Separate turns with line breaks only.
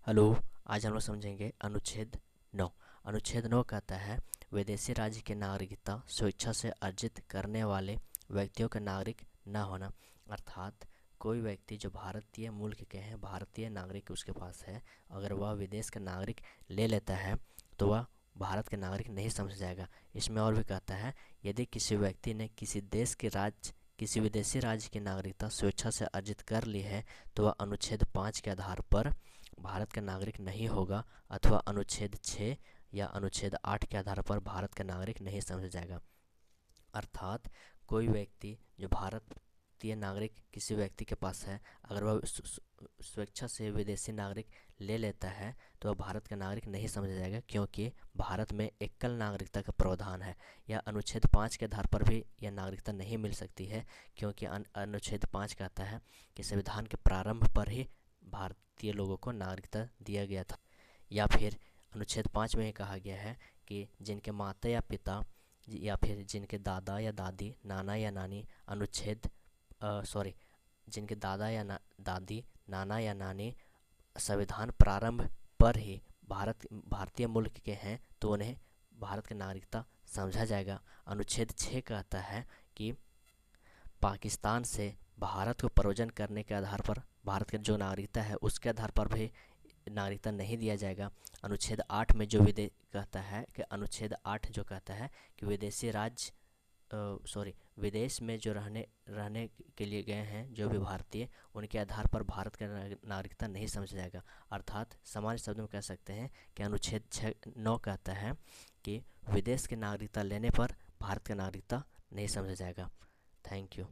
Hello. आज हम लोग समझेंगे अनुच्छेद 9। अनुच्छेद 9 कहता है विदेशी राज्य की नागरिकता स्वेच्छा से अर्जित करने वाले व्यक्तियों का नागरिक न होना। अर्थात कोई व्यक्ति जो भारतीय मूल के हैं, भारतीय नागरिक उसके पास है, अगर वह विदेश का नागरिक ले लेता है तो वह भारत का नागरिक नहीं समझा जाएगा। इसमें और भी कहता है यदि किसी व्यक्ति ने किसी विदेशी राज्य की नागरिकता स्वेच्छा से अर्जित कर ली है तो वह अनुच्छेद 5 के आधार पर भारत का नागरिक नहीं होगा, अथवा अनुच्छेद 6 या अनुच्छेद 8 के आधार पर भारत का नागरिक नहीं समझा जाएगा। अर्थात कोई व्यक्ति जो भारतीय नागरिक किसी व्यक्ति के पास है, अगर वह स्वेच्छा से विदेशी नागरिक ले लेता है तो वह भारत का नागरिक नहीं समझा जाएगा, क्योंकि भारत में एकल नागरिकता का प्रावधान है। या अनुच्छेद 5 के आधार पर भी यह नागरिकता नहीं मिल सकती है, क्योंकि अनुच्छेद 5 कहता है कि संविधान के प्रारंभ पर ही भारतीय लोगों को नागरिकता दिया गया था। या फिर अनुच्छेद 5 में ये कहा गया है कि जिनके माता या पिता या फिर जिनके दादा या दादी, नाना या नानी जिनके दादा या दादी, नाना या नानी संविधान प्रारंभ पर ही भारतीय मुल्क के हैं तो उन्हें भारत की नागरिकता समझा जाएगा। अनुच्छेद 6 कहता है कि पाकिस्तान से भारत को प्रयोजन करने के आधार पर भारत की जो नागरिकता है उसके आधार पर भी नागरिकता नहीं दिया जाएगा। अनुच्छेद 8 में जो अनुच्छेद 8 जो कहता है कि विदेश में जो रहने के लिए गए हैं जो भी भारतीय, उनके आधार पर भारत का नागरिकता नहीं समझा जाएगा। अर्थात सामान्य शब्दों में कह सकते हैं कि अनुच्छेद 9 कहता है कि विदेश की नागरिकता लेने पर भारत का नागरिकता नहीं समझा जाएगा। Thank you.